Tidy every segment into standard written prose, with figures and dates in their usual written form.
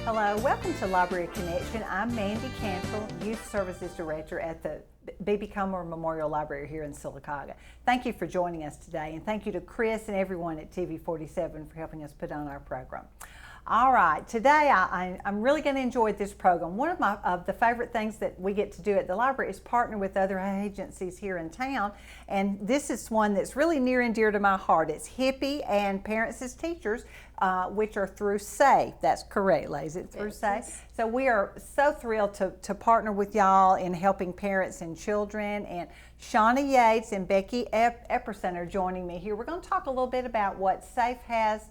Hello, welcome to Library Connection. I'm Mandy Cantrell, Youth Services Director at the B.B. Comer Memorial Library here in Sylacauga. Thank you for joining us today, and thank you to Chris and everyone at TV47 for helping us put on our program. All right, today I'm really going to enjoy this program. One of the favorite things that we get to do at the library is partner with other agencies here in town, and this is one that's really near and dear to my heart. It's HIPPY and Parents as Teachers, which are through SAFE. That's correct, ladies. It's through SAFE. So we are so thrilled to partner with y'all in helping parents and children. And Shawna Yates and Becky Epperson are joining me here. We're going to talk a little bit about what SAFE has.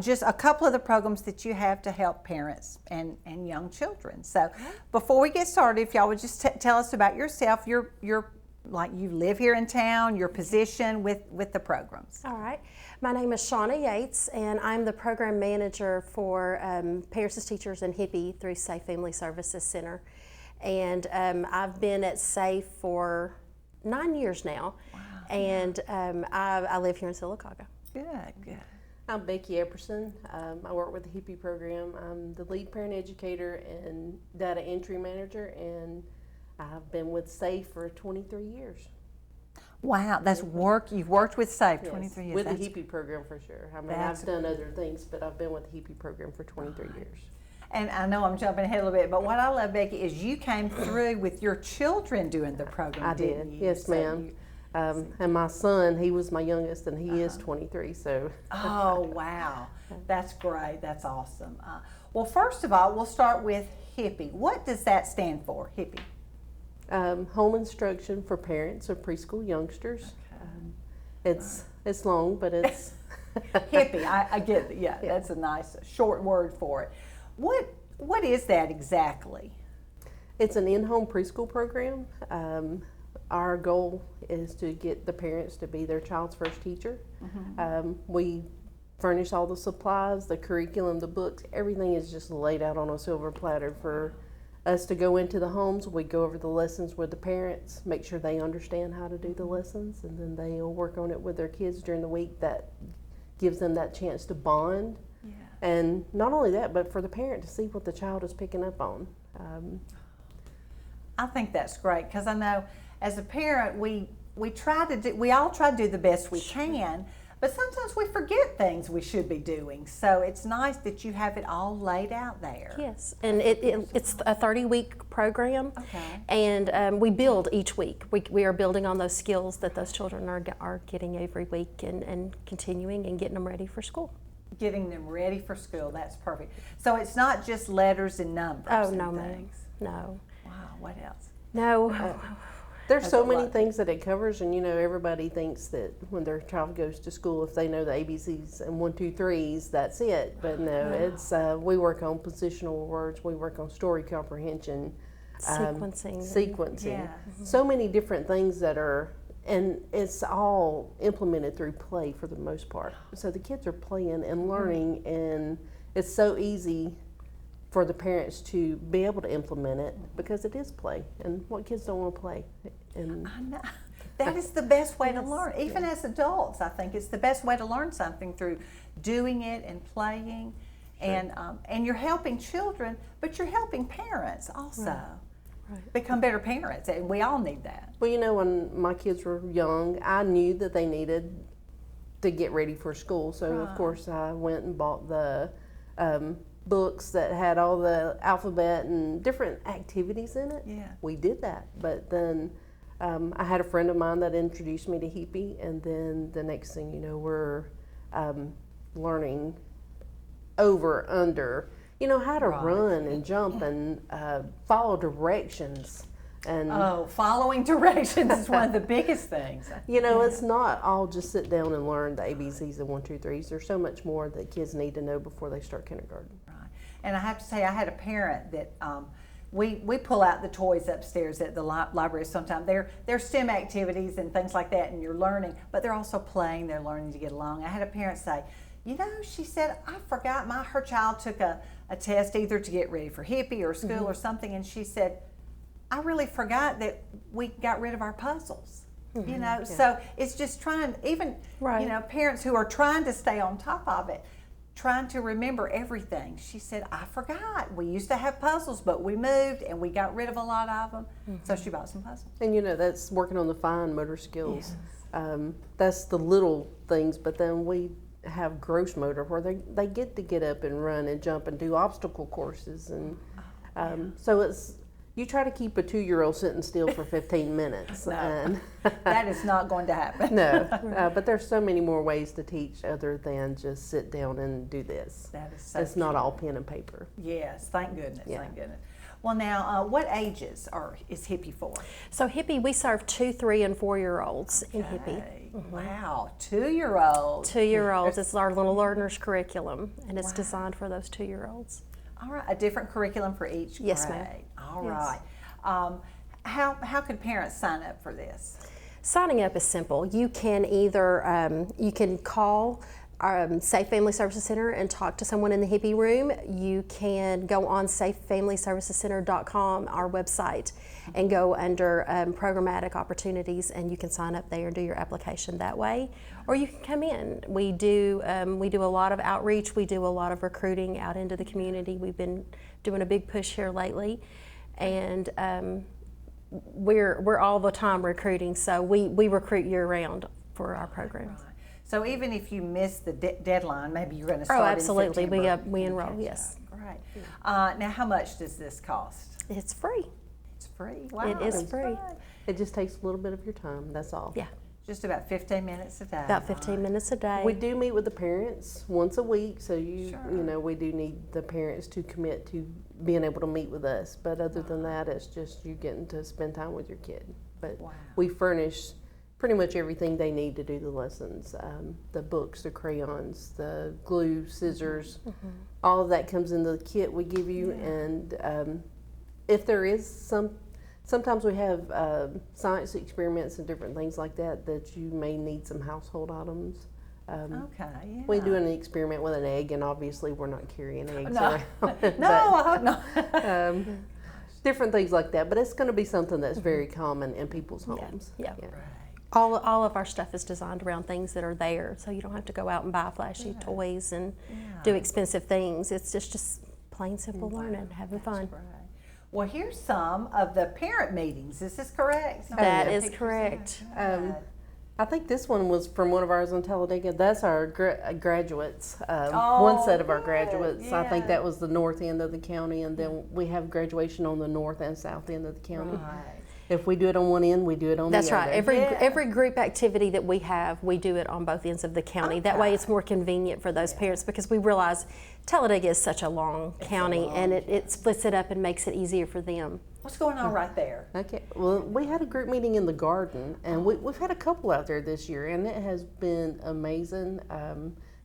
Just a couple of the programs that you have to help parents and young children. So before we get started, if y'all would just tell us about yourself, your like you live here in town, your position with the programs. All right. My name is Shawna Yates, and I'm the program manager for Parents as Teachers and HIPPY through SAFE Family Services Center. And I've been at SAFE for 9 years now. Wow. And I live here in Sylacauga. Good, good. I'm Becky Epperson. I work with the HIPPY program. I'm the lead parent educator and data entry manager, and I've been with SAFE for 23 years. Wow, that's work. You've worked with SAFE Yes, 23 years. with the HIPPY program for sure. I mean, I've done other things, but I've been with the HIPPY program for 23 years. And I know I'm jumping ahead a little bit, but what I love, Becky, is you came through with your children doing the program, I didn't did, you? yes, ma'am. And my son, he was my youngest, and he is 23, so. Oh, wow. That's great. That's awesome. Well, first of all, we'll start with HIPPY. What does that stand for, HIPPY? Home Instruction for Parents of Preschool Youngsters. It's long, but it's... HIPPY, I get it. Yeah, that's a nice short word for it. What is that exactly? It's an in-home preschool program. Our goal is to get the parents to be their child's first teacher. Mm-hmm. We furnish all the supplies, the curriculum, the books, everything is just laid out on a silver platter for us to go into the homes. We go over the lessons with the parents, make sure they understand how to do the lessons, and then they'll work on it with their kids during the week. That gives them that chance to bond. Yeah. And not only that, but for the parent to see what the child is picking up on. I think that's great, because I know as a parent, we all try to do the best we can, but sometimes we forget things we should be doing. So it's nice that you have it all laid out there. Yes, and it's a 30-week program. Okay. And we build each week. We are building on those skills that those children are getting every week and continuing and getting them ready for school. Getting them ready for school, that's perfect. So it's not just letters and numbers. Oh, and no, things. No. Wow, what else? No. There's so many things that it covers, and everybody thinks that when their child goes to school, if they know the ABCs and 1, 2, 3s, that's it. But no, it's we work on positional words, we work on story comprehension, sequencing. Yeah. So many different things that are, and it's all implemented through play for the most part. So the kids are playing and learning, and it's so easy for the parents to be able to implement it because it is play, and what kids don't want to play. And I know. That is the best way to learn. Even as adults, I think it's the best way to learn something, through doing it and playing. Sure. And you're helping children, but you're helping parents also become better parents, and we all need that. Well, when my kids were young, I knew that they needed to get ready for school, so of course I went and bought the books that had all the alphabet and different activities in it. Yeah. We did that, but then I had a friend of mine that introduced me to HIPPY, and then the next thing you know, we're learning over, under, how to run and jump and follow directions. And following directions is one of the biggest things. It's not all just sit down and learn the ABCs and 1, 2, 3s. There's so much more that kids need to know before they start kindergarten. Right. And I have to say, I had a parent that we pull out the toys upstairs at the library sometimes. They're STEM activities and things like that, and you're learning, but they're also playing, they're learning to get along. I had a parent say, she said, I forgot her child took a test either to get ready for HIPPY or school or something, and she said, I really forgot that we got rid of our puzzles. So it's just trying, even parents who are trying to stay on top of it, trying to remember everything. She said, I forgot. We used to have puzzles, but we moved and we got rid of a lot of them. So she bought some puzzles. And that's working on the fine motor skills. That's the little things, but then we have gross motor where they get up and run and jump and do obstacle courses. And so you try to keep a 2-year-old sitting still for 15 minutes. No, and that is not going to happen. No, but there's so many more ways to teach other than just sit down and do this. That is so It's not all pen and paper. Yes, thank goodness, Yeah. thank goodness. Well, now, what ages is HIPPY for? So HIPPY, we serve 2, 3, and 4-year-olds in HIPPY. Okay. Wow, 2-year-olds. 2-year-olds. It's our little learners curriculum, and it's designed for those 2-year-olds. All right, a different curriculum for each grade. Yes, ma'am. All Yes. right. How could parents sign up for this? Signing up is simple. You can either you can call our Safe Family Services Center and talk to someone in the HIPPY room. You can go on safefamilyservicescenter.com, our website, and go under programmatic opportunities, and you can sign up there and do your application that way. Or you can come in. We do a lot of outreach. We do a lot of recruiting out into the community. We've been doing a big push here lately, and we're all the time recruiting. So we recruit year round for our programs. Right. So even if you miss the deadline, maybe you're going to start. Oh, absolutely. In September. We enroll. Yes. Great. Now, how much does this cost? It's free. It's free. Wow, It is that's free. great. It just takes a little bit of your time, that's all. Yeah. Just about 15 minutes a day. About 15 minutes a day. We do meet with the parents once a week, so Sure. we do need the parents to commit to being able to meet with us. But other than that, it's just you getting to spend time with your kid. But Wow. we furnish pretty much everything they need to do the lessons. The books, the crayons, the glue, scissors, all of that comes in the kit we give you. And if there is sometimes we have science experiments and different things like that you may need some household items. Okay, yeah. We do an experiment with an egg, and obviously we're not carrying eggs No. around. No, I hope not. Different things like that, but it's going to be something that's very common in people's homes. Yeah. Right. All of our stuff is designed around things that are there, so you don't have to go out and buy flashy toys and do expensive things. It's just plain simple learning, having fun. Right. Well, here's some of the parent meetings. Is this correct? That is correct. I think this one was from one of ours in Talladega. That's our graduates. One set of our good. graduates. I think Yeah. that was the north end of the county, and then we have graduation on the north and south end of the county. Right. If we do it on one end, we do it on That's the right. other. Every group activity that we have, we do it on both ends of the county. That way it's more convenient for those parents, because we realize Talladega is such a long county, and it splits it up and makes it easier for them. What's going on right there? Okay. Well, we had a group meeting in the garden, and we've had a couple out there this year, and it has been amazing.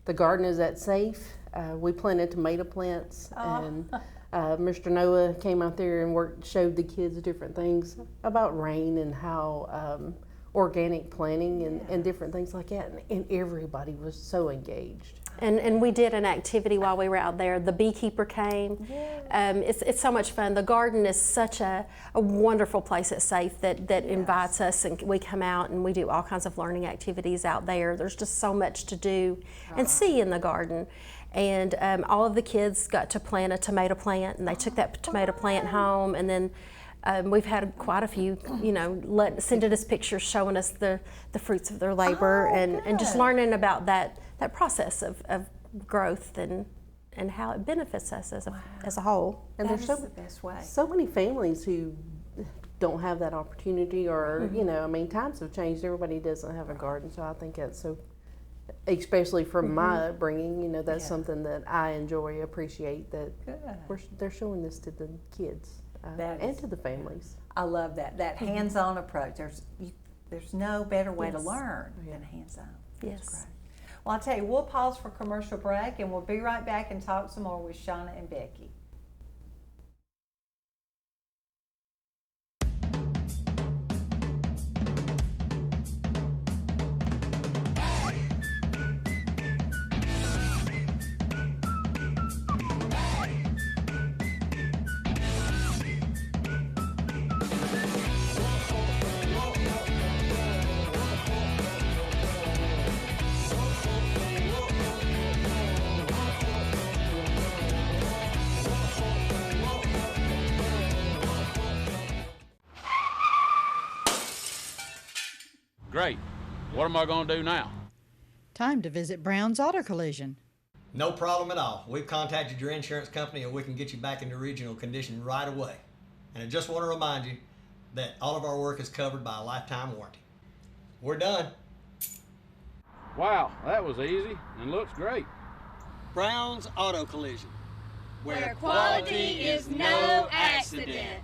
The garden is at Safe. We planted tomato plants, and Mr. Noah came out there and showed the kids different things about rain and how organic planting and different things like that, and everybody was so engaged. And we did an activity while we were out there. The beekeeper came. It's so much fun. The garden is such a wonderful place at Safe that invites us, and we come out and we do all kinds of learning activities out there. There's just so much to do and see in the garden. And all of the kids got to plant a tomato plant, and they took that tomato plant home, and then we've had quite a few, sending us pictures showing us the fruits of their labor, and just learning about that process of growth and how it benefits us as a whole. And That there's is the best way. so many families who don't have that opportunity, or times have changed. Everybody doesn't have a garden, so I think that's so. Especially from my upbringing, that's something that I enjoy, appreciate, that they're showing this to the kids and to the families. I love that hands-on approach. There's no better way to learn than hands-on. Yes. That's great. Well, I'll tell you, we'll pause for commercial break, and we'll be right back and talk some more with Shawna and Becky. Great. What am I going to do now? Time to visit Brown's Auto Collision. No problem at all. We've contacted your insurance company and we can get you back into original condition right away. And I just want to remind you that all of our work is covered by a lifetime warranty. We're done. Wow, that was easy and looks great. Brown's Auto Collision. Where quality is no accident.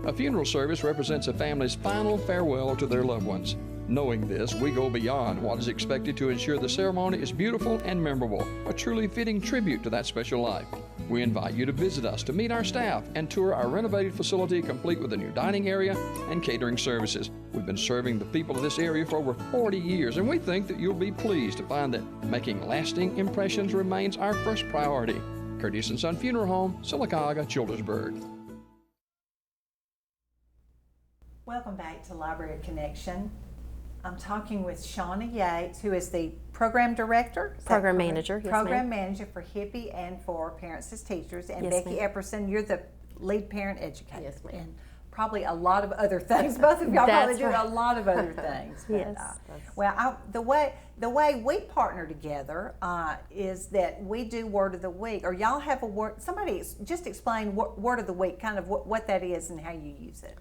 A funeral service represents a family's final farewell to their loved ones. Knowing this, we go beyond what is expected to ensure the ceremony is beautiful and memorable, a truly fitting tribute to that special life. We invite you to visit us to meet our staff and tour our renovated facility complete with a new dining area and catering services. We've been serving the people of this area for over 40 years, and we think that you'll be pleased to find that making lasting impressions remains our first priority. Curtis & Son Funeral Home, Sylacauga, Childersburg. Welcome back to Library Connection. I'm talking with Shawna Yates, who is the program director. Program manager, yes, Program ma'am. manager for HIPPY and for Parents as Teachers. And Yes, Becky ma'am. Epperson, you're the lead parent educator. Yes, ma'am. And probably a lot of other things. Both of y'all probably That's do right. a lot of other things. But, Yes. the way we partner together is that we do Word of the Week, or y'all have a word. Somebody just explain Word of the Week, kind of what that is and how you use it.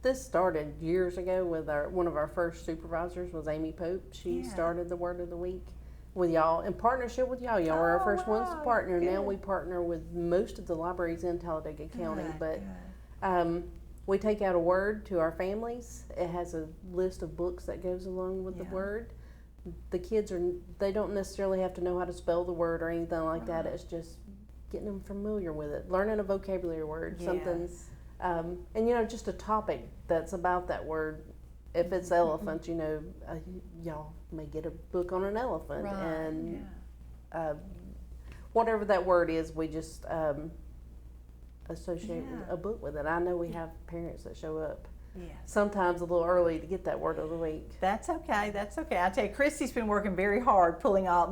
This started years ago with one of our first supervisors was Amy Pope. She Yeah. started the Word of the Week with y'all in partnership with y'all. Y'all were our first ones to wow, partner. Now good. we partner with most of the libraries in Talladega County, Good, but we take out a word to our families. It has a list of books that goes along with the Yeah. word. The kids they don't necessarily have to know how to spell the word or anything like that. It's just getting them familiar with it, learning a vocabulary word, something. Yes. And just a topic that's about that word. If it's elephant, y'all may get a book on an elephant, Right, and whatever that word is, we just associate Yeah. a book with it. I know we have parents that show up Yes. sometimes a little early to get that word of the week. That's okay. That's okay. I tell you, Christy's been working very hard,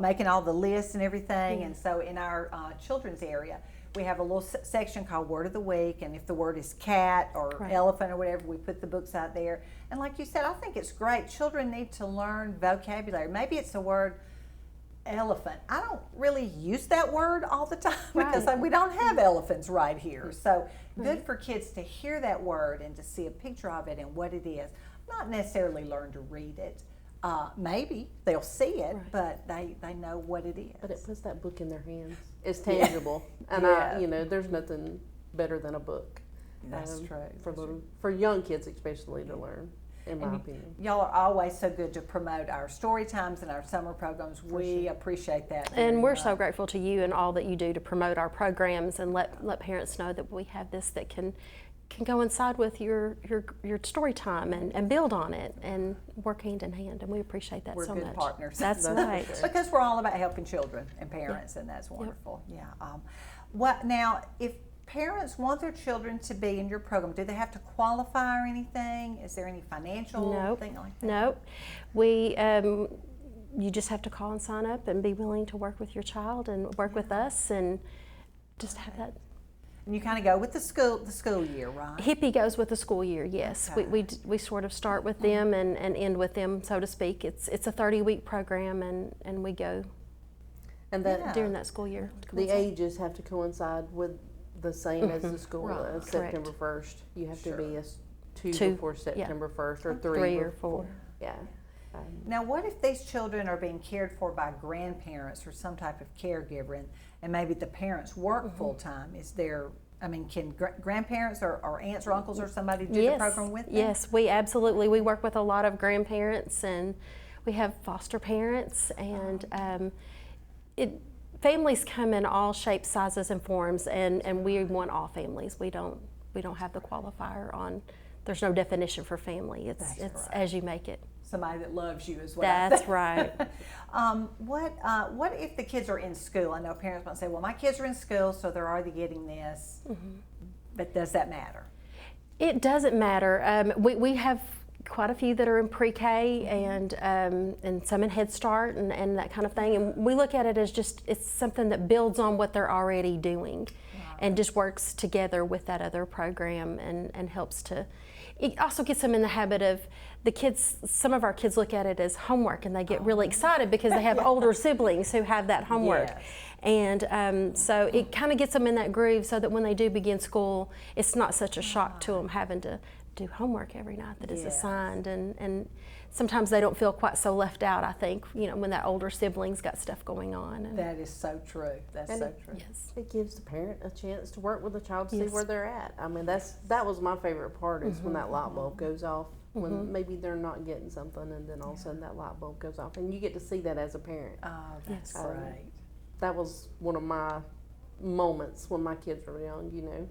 making all the lists and everything. And so in our children's area, we have a little section called Word of the Week. And if the word is cat or Right. elephant or whatever, we put the books out there. And like you said, I think it's great. Children need to learn vocabulary. Maybe it's the word elephant. I don't really use that word all the time because Right. we don't have elephants right here. So good for kids to hear that word and to see a picture of it and what it is. Not necessarily learn to read it. Maybe they'll see it, but they know what it is. But it puts that book in their hands. It's tangible, and Yeah. there's nothing better than a book. That's true. For young kids especially to learn, in my opinion. Y'all are always so good to promote our story times and our summer programs. We appreciate that. very And we're much. so grateful to you and all that you do to promote our programs and let parents know that we have this that can coincide with your story time and build on it and work hand in hand, and we appreciate that We're so good much. partners. That's right. Because we're all about helping children and parents, and that's wonderful. Yeah. What now? If parents want their children to be in your program, do they have to qualify or anything? Is there any financial Nope. thing like that? Nope. We you just have to call and sign up and be willing to work with your child and work with us and just have that. And you kind of go with the school year, right? HIPPY goes with the school year, yes. Okay. We sort of start with them and end with them, so to speak. It's a 30-week program, and we go And that during that school year. to the coincide. ages have to coincide with the same as the school. Right. September 1st, you have to be two Two, before September 1st, or Three or before. four. Yeah. Now, what if these children are being cared for by grandparents or some type of caregiver, and maybe the parents work full time? Is there, can grandparents or aunts or uncles or somebody do the program with them? Yes, we work with a lot of grandparents, and we have foster parents, and families come in all shapes, sizes, and forms, and we want all families. We don't have the qualifier on. There's no definition for family. It's right. as you make it. Somebody that loves you is what That's right. What if the kids are in school? I know parents might say, well, my kids are in school, so they're already getting this. But does that matter? It doesn't matter. We have quite a few that are in pre-K and some in Head Start and that kind of thing. And we look at it as it's something that builds on what they're already doing. and just works together with that other program and helps to. It also gets them in the habit of the kids. Some of our kids look at it as homework, and they get really excited because they have older siblings who have that homework. Yes. And so it kind of gets them in that groove so that when they do begin school, it's not such a shock to them having to do homework every night that is assigned. And sometimes they don't feel quite so left out, I think, you know, when that older sibling's got stuff going on. And That is so true. That's so true. yes. It gives the parent a chance to work with the child to see Yes. where they're at. I mean, that was my favorite part is when that light bulb goes off, when maybe they're not getting something, and then all of a sudden that light bulb goes off, and you get to see that as a parent. Oh, that's Yes. great. That was one of my moments when my kids were young, you know.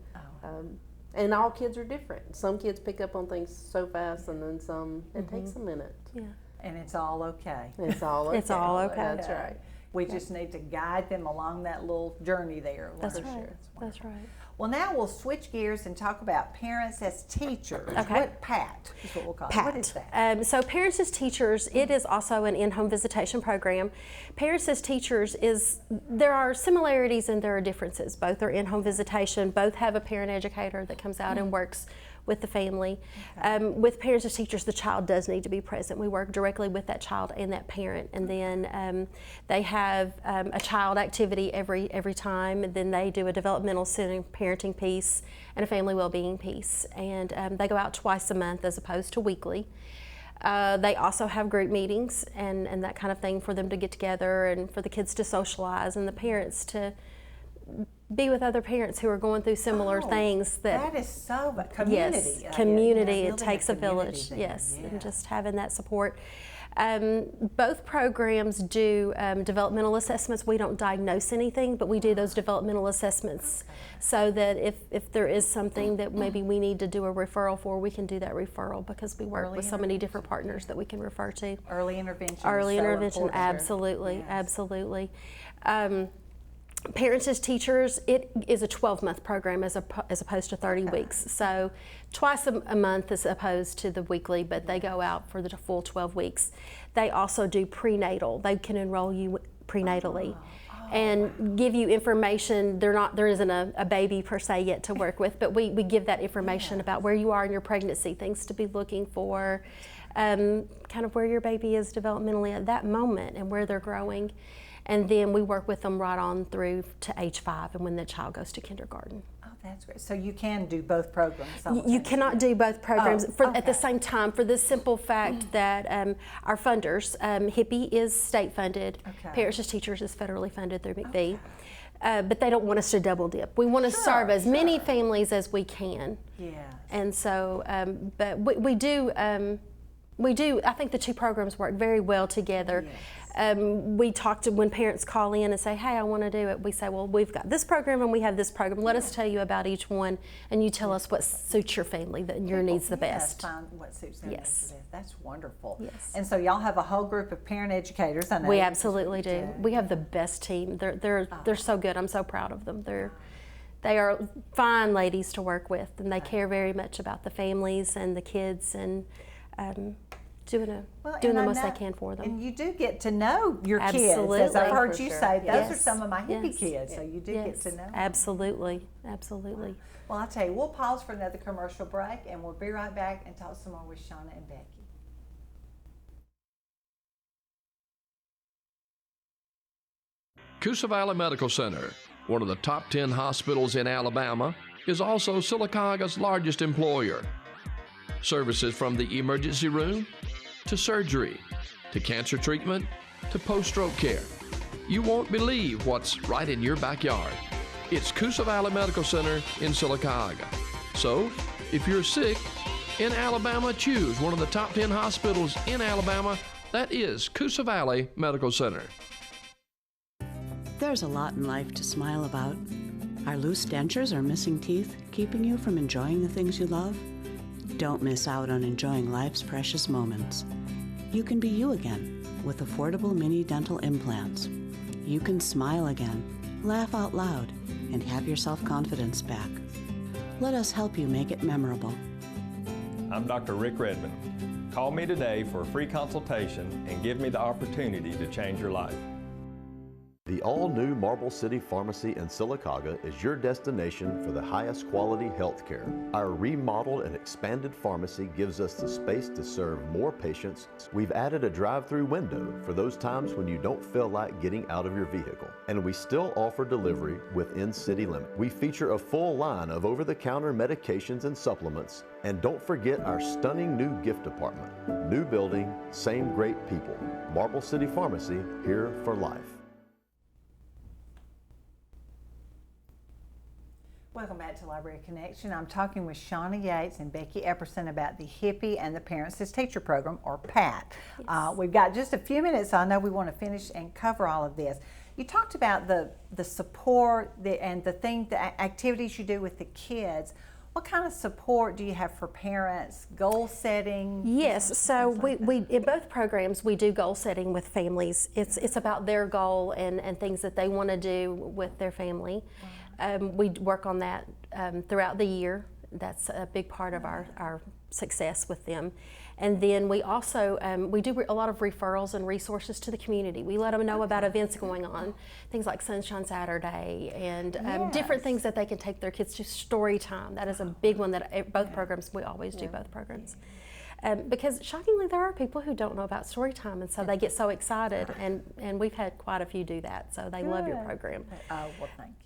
And all kids are different. Some kids pick up on things so fast, and then some, it takes a minute. Yeah. And it's all okay. It's all okay. It's all okay. That's right. We just need to guide them along that little journey there. That's For right. sure. It's That's wonderful. right. Well, now we'll switch gears and talk about parents as teachers. Okay. What PAT is what we'll call it. PAT. What is that? So Parents as Teachers, it is also an in-home visitation program. Parents as Teachers there are similarities and there are differences. Both are in-home visitation, both have a parent educator that comes out and works with the family. With Parents as Teachers, the child does need to be present. We work directly with that child and that parent, and then they have a child activity every time, and then they do a developmental centered parenting piece and a family well-being piece, and they go out twice a month as opposed to weekly. They also have group meetings and that kind of thing for them to get together and for the kids to socialize and the parents to be with other parents who are going through similar things. That is so community. Yes, community. Yeah, It takes a building village. community Yes, there. and just having that support. Both programs do developmental assessments. We don't diagnose anything, but we do those developmental assessments so that if there is something that maybe we need to do a referral for, we can do that referral because we work with so many different partners that we can refer to. Early intervention. Early is so intervention, important. absolutely, Yes. absolutely. Parents as Teachers, it is a 12-month program as opposed to 30 weeks. So twice a month as opposed to the weekly, but they go out for the full 12 weeks. They also do prenatal. They can enroll you prenatally and give you information. There isn't a baby per se yet to work with, but we give that information about where you are in your pregnancy, things to be looking for, kind of where your baby is developmentally at that moment and where they're growing. And then we work with them right on through to age 5 and when the child goes to kindergarten. Oh, that's great. So you can do both programs. You cannot do both programs at okay. the same time for the simple fact that our funders, HIPPY is state funded, Okay. Parents as Teachers is federally funded through McBee. But they don't want us to double dip. We want to serve as many families as we can. Yes. And so, but we do, I think the two programs work very well together. Yes. We talk to when parents call in and say, hey, I want to do it. We say, well, we've got this program and we have this program. Let us tell you about each one and you tell us what suits your family, that your needs the best. Find what suits their needs the best. That's wonderful. Yes. And so y'all have a whole group of parent educators. I know. We absolutely do. We have the best team. They're so good. I'm so proud of them. They are fine ladies to work with, and they care very much about the families and the kids and doing the most they can for them. And you do get to know your Absolutely. kids. As I've heard For you sure. say, those Yes. are some of my hippie Yes. kids. So you do get to know them. Absolutely. Absolutely. Well, I'll tell you, we'll pause for another commercial break and we'll be right back and talk some more with Shawna and Becky. Coosa Valley Medical Center, one of the top 10 hospitals in Alabama, is also Sylacauga's largest employer. Services from the emergency room to surgery to cancer treatment to post-stroke care. You won't believe what's right in your backyard. It's Coosa Valley Medical Center in Sylacauga. So, if you're sick in Alabama, choose one of the top 10 hospitals in Alabama. That is Coosa Valley Medical Center. There's a lot in life to smile about. Are loose dentures or missing teeth keeping you from enjoying the things you love? Don't miss out on enjoying life's precious moments. You can be you again with affordable mini dental implants. You can smile again, laugh out loud, and have your self-confidence back. Let us help you make it memorable. I'm Dr. Rick Redmond. Call me today for a free consultation and give me the opportunity to change your life. The all-new Marble City Pharmacy in Sylacauga is your destination for the highest quality health care. Our remodeled and expanded pharmacy gives us the space to serve more patients. We've added a drive-through window for those times when you don't feel like getting out of your vehicle. And we still offer delivery within city limits. We feature a full line of over-the-counter medications and supplements. And don't forget our stunning new gift department. New building, same great people. Marble City Pharmacy, here for life. Welcome back to Library Connection. I'm talking with Shawna Yates and Becky Epperson about the HIPPY and the Parents as Teacher program, or PAT. Yes. We've got just a few minutes, so I know we want to finish and cover all of this. You talked about the support and the activities you do with the kids. What kind of support do you have for parents? Goal setting? Yes, so we in both programs we do goal setting with families. It's about their goal and things that they want to do with their family. We work on that throughout the year. That's a big part of our success with them. And then we also, we do a lot of referrals and resources to the community. We let them know about events going on, things like Sunshine Saturday and different things that they can take their kids to. Story time, that is a big one that both programs, we always do both programs. Because shockingly there are people who don't know about story time, and so they get so excited, and we've had quite a few do that, so they love your program. Oh, well, thank you.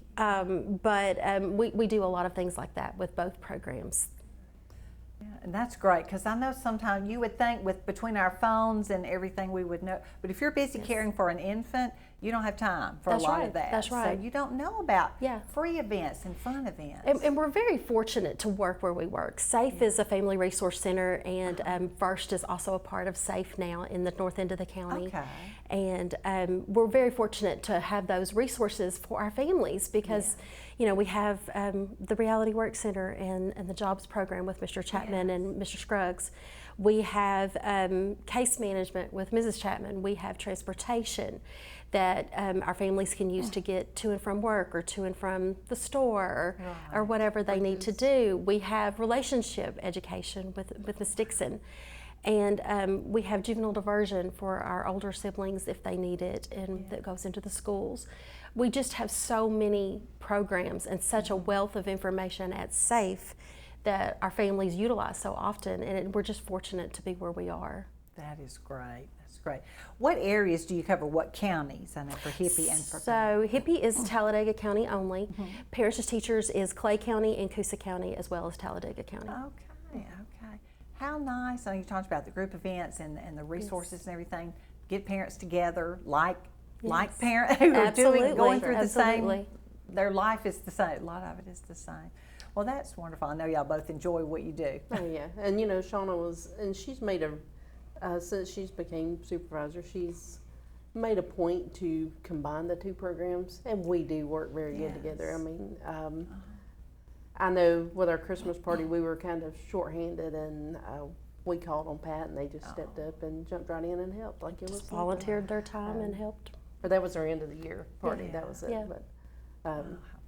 We do a lot of things like that with both programs. Yeah, and that's great, because I know sometimes you would think between our phones and everything we would know, but if you're busy caring for an infant, you don't have time for a lot of that. That's right. So you don't know about free events and fun events. And we're very fortunate to work where we work. SAFE is a family resource center, and FIRST is also a part of SAFE now in the north end of the county. Okay. And we're very fortunate to have those resources for our families, because you know, we have the Reality Work Center and the Jobs Program with Mr. Chapman and Mr. Scruggs. We have case management with Mrs. Chapman. We have transportation that our families can use to get to and from work or to and from the store or whatever they need to do. We have relationship education with Ms. Dixon. And we have juvenile diversion for our older siblings if they need it, and that goes into the schools. We just have so many programs and such a wealth of information at SAFE that our families utilize so often, and we're just fortunate to be where we are. That is great. That's great. What areas do you cover? What counties? I know for HIPPY and for So HIPPY is Talladega County only. Parents as Teachers is Clay County and Coosa County, as well as Talladega County. Okay. How nice. I know you talked about the group events and the resources and everything. Get parents together like parents who are going through the same. Their life is the same. A lot of it is the same. Well, that's wonderful. I know y'all both enjoy what you do. Oh yeah, and you know, Shawna she's made since she's became supervisor, she's made a point to combine the two programs, and we do work very good together. I mean, I know with our Christmas party we were kind of shorthanded, and we called on Pat, and they just stepped up and jumped right in and helped. Like it was volunteered their time and helped. But that was our end of the year party. That was it. Yeah. But how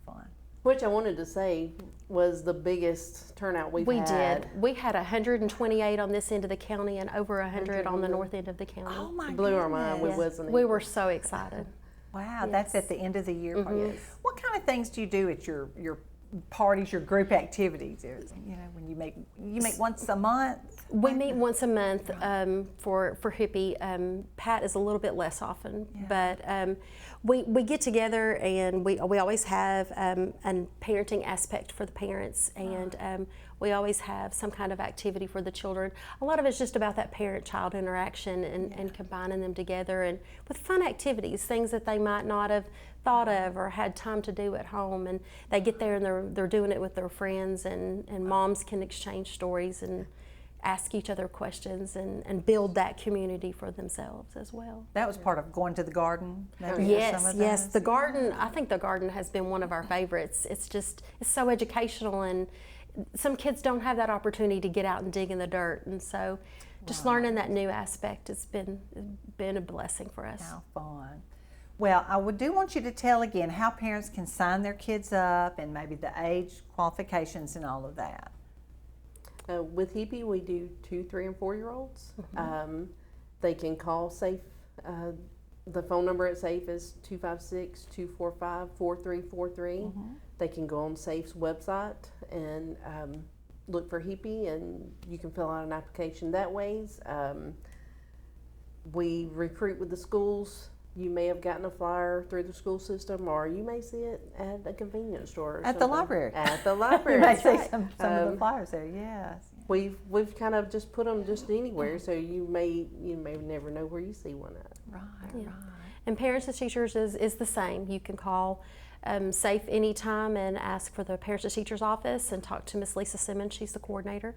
fun! Which I wanted to say was the biggest turnout we've had. We had 128 on this end of the county and over 100 on the north end of the county. Oh my goodness! Blew our mind. We were so excited. Wow, that's at the end of the year. Yes. What kind of things do you do at your parties, your group activities? You know, when you make once a month. We meet once a month for HIPPY. Pat is a little bit less often, but we get together, and we always have a parenting aspect for the parents, and we always have some kind of activity for the children. A lot of it's just about that parent-child interaction and combining them together, and with fun activities, things that they might not have thought of or had time to do at home, and they get there and they're doing it with their friends, and moms can exchange stories and ask each other questions and build that community for themselves as well. That was part of going to the garden? Yes. The garden, I think the garden has been one of our favorites. It's so educational, and some kids don't have that opportunity to get out and dig in the dirt, and so just learning that new aspect has been a blessing for us. How fun. Well, I do want you to tell again how parents can sign their kids up, and maybe the age qualifications and all of that. With HIPPY, we do 2, 3, and 4-year-olds. They can call SAFE The phone number at SAFE is 256-245-4343. They can go on SAFE's website and look for HIPPY, and you can fill out an application that ways. We recruit with the schools. You may have gotten a flyer through the school system, or you may see it at a convenience store. Or At the library. At the library. You may see right. some of the flyers there, yes. We've kind of just put them just anywhere, so you may never know where you see one at. Right, Yeah. right. And Parents of Teachers is the same. You can call SAFE anytime and ask for the Parents of Teachers office and talk to Miss Lisa Simmons. She's the coordinator,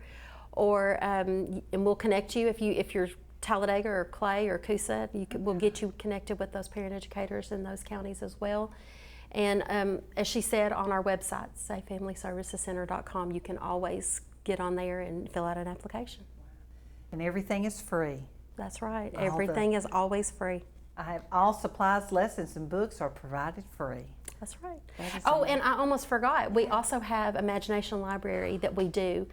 or and we'll connect you if you're Talladega or Clay or Coosa. We'll get you connected with those parent educators in those counties as well. And as she said, on our website, safefamilyservicescenter.com, you can always get on there and fill out an application. And everything is free. That's right. All Everything is always free. I have all supplies, lessons, and books are provided free. That's right. That is Oh, amazing. and I almost forgot. We also have Imagination Library that we do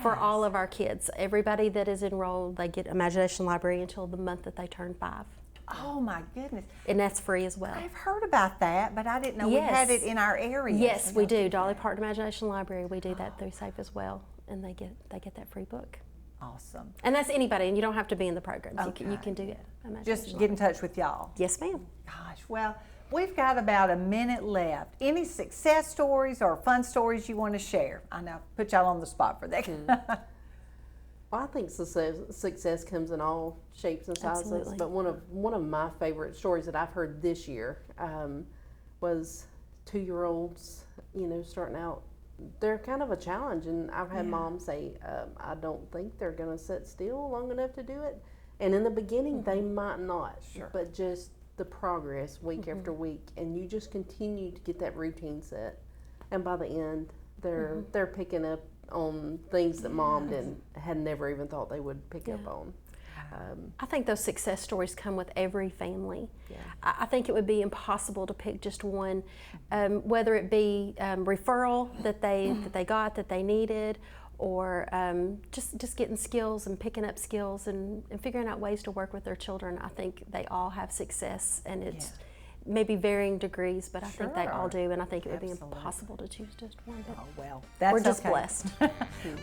for all of our kids. Everybody that is enrolled, they get Imagination Library until the month that they turn 5. Oh my goodness. And that's free as well. I've heard about that, but I didn't know we had it in our area. Yes, we do. Dolly Parton Imagination Library, we do that through SAFE as well. And they get that free book. Awesome. And that's anybody, and you don't have to be in the programs. Okay. You can do it. Just get in touch with y'all. Yes, ma'am. Gosh, well, we've got about a minute left. Any success stories or fun stories you want to share? I know, put y'all on the spot for that. Well, I think success comes in all shapes and sizes. Absolutely. But one of my favorite stories that I've heard this year was 2-year-olds, starting out. They're kind of a challenge, and I've had moms say, I don't think they're going to sit still long enough to do it. And in the beginning, they might not, but just the progress week after week, and you just continue to get that routine set. And by the end, they're picking up on things that mom had never even thought they would pick up on. I think those success stories come with every family. Yeah. I think it would be impossible to pick just one, whether it be referral that they got that they needed, or just getting skills and picking up skills and figuring out ways to work with their children. I think they all have success, and it's maybe varying degrees, but I think they all do, and I think it would be impossible to choose just one. But well, that's we're just okay. blessed.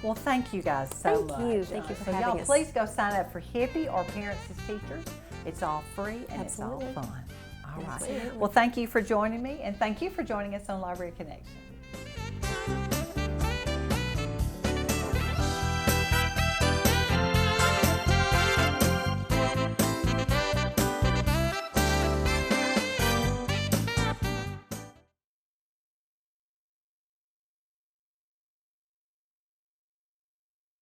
Well, thank you guys so much. Thank you for so having y'all us. please go sign up for HIPPY or Parents as Teachers. It's all free and it's all fun. All right. Absolutely. Well, thank you for joining me, and thank you for joining us on Library Connection.